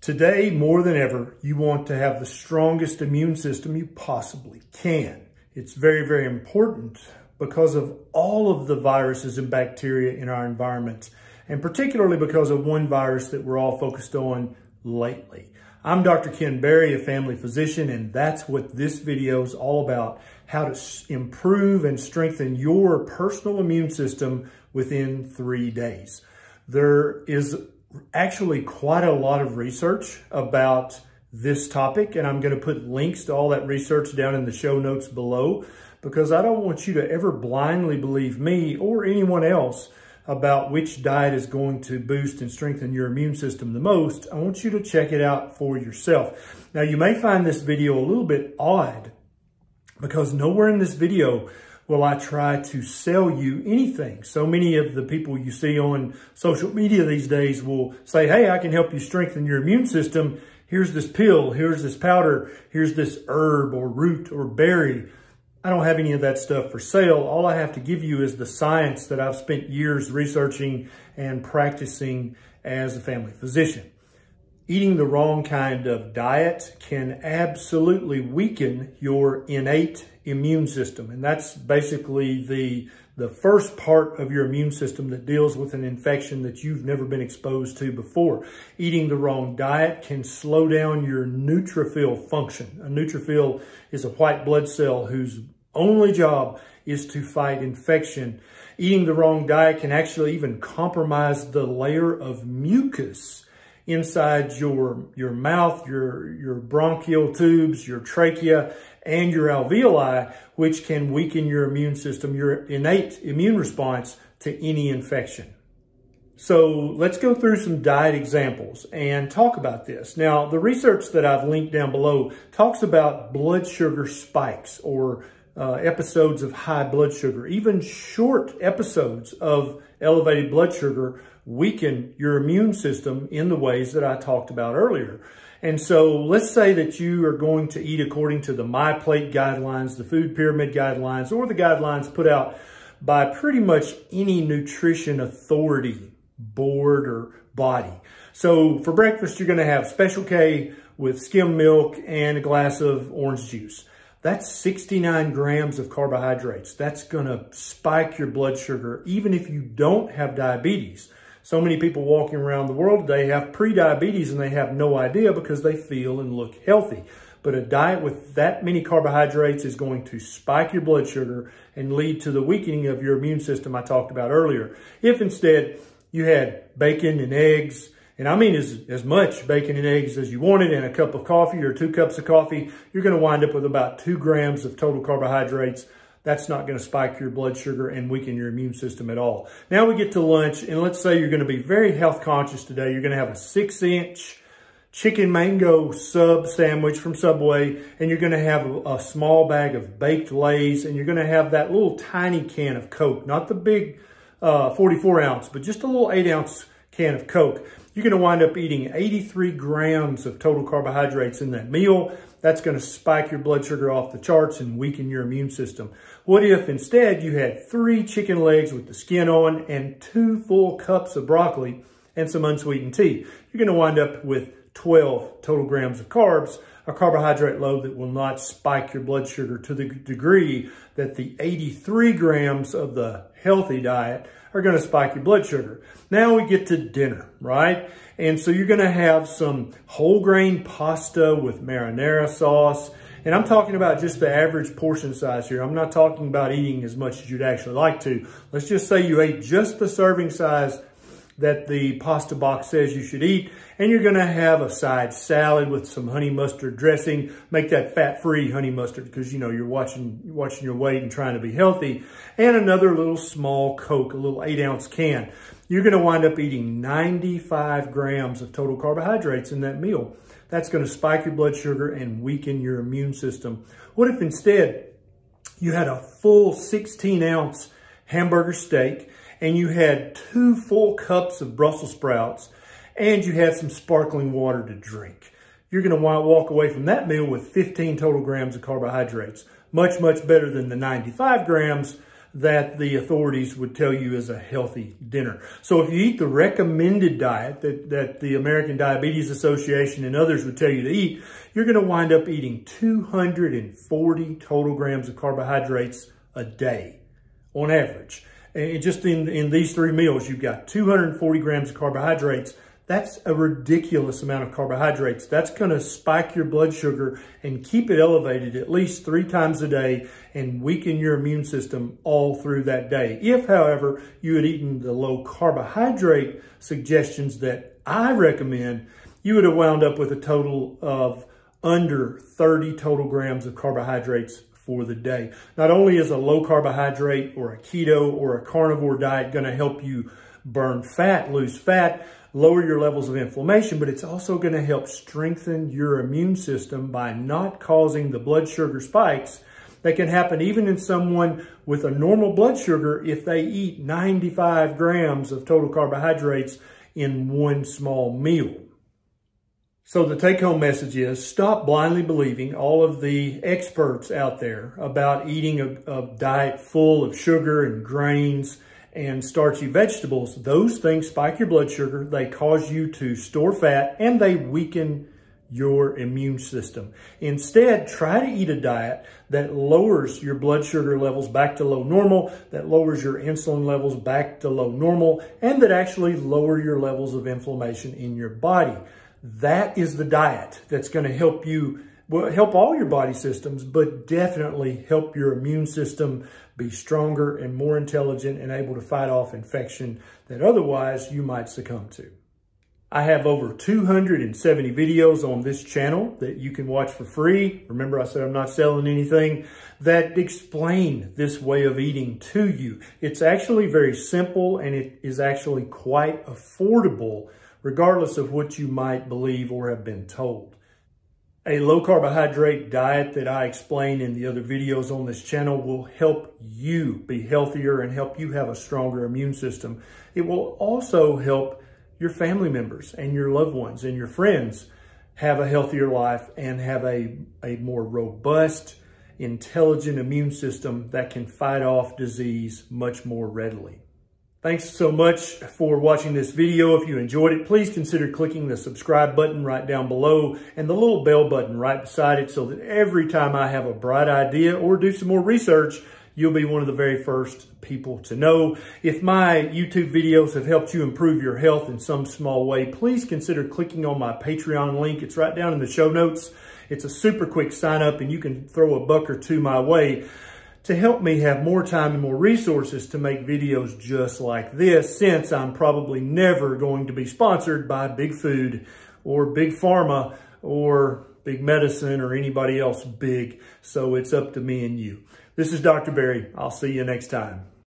Today, more than ever, you want to have the strongest immune system you possibly can. It's very, very important because of all of the viruses and bacteria in our environment, and particularly because of one virus that we're all focused on lately. I'm Dr. Ken Berry, a family physician, and that's what this video is all about: how to improve and strengthen your personal immune system within 3 days. There is actually quite a lot of research about this topic, and I'm going to put links to all that research down in the show notes below, because I don't want you to ever blindly believe me or anyone else about which diet is going to boost and strengthen your immune system the most. I want you to check it out for yourself. Now, you may find this video a little bit odd because nowhere in this video will I try to sell you anything. So many of the people you see on social media these days will say, hey, I can help you strengthen your immune system. Here's this pill, here's this powder, here's this herb or root or berry. I don't have any of that stuff for sale. All I have to give you is the science that I've spent years researching and practicing as a family physician. Eating the wrong kind of diet can absolutely weaken your innate immune system. And that's basically the first part of your immune system that deals with an infection that you've never been exposed to before. Eating the wrong diet can slow down your neutrophil function. A neutrophil is a white blood cell whose only job is to fight infection. Eating the wrong diet can actually even compromise the layer of mucus inside your mouth, your bronchial tubes, your trachea, and your alveoli, which can weaken your immune system, your innate immune response to any infection. So let's go through some diet examples and talk about this. Now, the research that I've linked down below talks about blood sugar spikes or episodes of high blood sugar. Even short episodes of elevated blood sugar weaken your immune system in the ways that I talked about earlier. And so let's say that you are going to eat according to the My Plate guidelines, the food pyramid guidelines, or the guidelines put out by pretty much any nutrition authority, board or body. So for breakfast, you're going to have Special K with skim milk and a glass of orange juice. That's 69 grams of carbohydrates. That's going to spike your blood sugar, even if you don't have diabetes. So many people walking around the world today have pre-diabetes and they have no idea because they feel and look healthy. But a diet with that many carbohydrates is going to spike your blood sugar and lead to the weakening of your immune system I talked about earlier. If instead you had bacon and eggs, and I mean as much bacon and eggs as you wanted, and a cup of coffee or 2 cups of coffee, you're going to wind up with about 2 grams of total carbohydrates. That's not going to spike your blood sugar and weaken your immune system at all. Now we get to lunch, and let's say you're going to be very health conscious today. You're going to have a 6-inch chicken mango sub sandwich from Subway, and you're going to have a small bag of baked Lay's, and you're going to have that little tiny can of Coke, not the big 44 ounce, but just a little 8-ounce can of Coke. You're going to wind up eating 83 grams of total carbohydrates in that meal. That's going to spike your blood sugar off the charts and weaken your immune system. What if instead you had 3 chicken legs with the skin on and 2 full cups of broccoli and some unsweetened tea? You're going to wind up with 12 total grams of carbs, a carbohydrate load that will not spike your blood sugar to the degree that the 83 grams of the healthy diet are going to spike your blood sugar. Now we get to dinner, right? And so you're going to have some whole grain pasta with marinara sauce. And I'm talking about just the average portion size here. I'm not talking about eating as much as you'd actually like to. Let's just say you ate just the serving size that the pasta box says you should eat, and you're going to have a side salad with some honey mustard dressing. Make that fat-free honey mustard because, you know, you're watching your weight and trying to be healthy, and another little small Coke, a little 8-ounce can. You're going to wind up eating 95 grams of total carbohydrates in that meal. That's going to spike your blood sugar and weaken your immune system. What if instead you had a full 16-ounce hamburger steak, and you had 2 full cups of Brussels sprouts, and you had some sparkling water to drink? You're going to want to walk away from that meal with 15 total grams of carbohydrates. Much, much better than the 95 grams that the authorities would tell you is a healthy dinner. So if you eat the recommended diet that the American Diabetes Association and others would tell you to eat, you're going to wind up eating 240 total grams of carbohydrates a day on average. And just in these 3 meals, you've got 240 grams of carbohydrates. That's a ridiculous amount of carbohydrates. That's going to spike your blood sugar and keep it elevated at least 3 times a day and weaken your immune system all through that day. If, however, you had eaten the low carbohydrate suggestions that I recommend, you would have wound up with a total of under 30 total grams of carbohydrates for the day. Not only is a low carbohydrate or a keto or a carnivore diet going to help you burn fat, lose fat, lower your levels of inflammation, but it's also going to help strengthen your immune system by not causing the blood sugar spikes that can happen even in someone with a normal blood sugar if they eat 95 grams of total carbohydrates in one small meal. So the take-home message is stop blindly believing all of the experts out there about eating a diet full of sugar and grains and starchy vegetables. Those things spike your blood sugar, they cause you to store fat, and they weaken your immune system. Instead, try to eat a diet that lowers your blood sugar levels back to low normal, that lowers your insulin levels back to low normal, and that actually lower your levels of inflammation in your body. That is the diet that's going to help you, well, help all your body systems, but definitely help your immune system be stronger and more intelligent and able to fight off infection that otherwise you might succumb to. I have over 270 videos on this channel that you can watch for free. Remember, I said I'm not selling anything, that explain this way of eating to you. It's actually very simple, and it is actually quite affordable, regardless of what you might believe or have been told. A low carbohydrate diet that I explain in the other videos on this channel will help you be healthier and help you have a stronger immune system. It will also help your family members and your loved ones and your friends have a healthier life and have a more robust, intelligent immune system that can fight off disease much more readily. Thanks so much for watching this video. If you enjoyed it, please consider clicking the subscribe button right down below and the little bell button right beside it so that every time I have a bright idea or do some more research, you'll be one of the very first people to know. If my YouTube videos have helped you improve your health in some small way, please consider clicking on my Patreon link. It's right down in the show notes. It's a super quick sign up and you can throw a buck or two my way to help me have more time and more resources to make videos just like this, since I'm probably never going to be sponsored by Big Food or Big Pharma or Big Medicine or anybody else big. So it's up to me and you. This is Dr. Berry. I'll see you next time.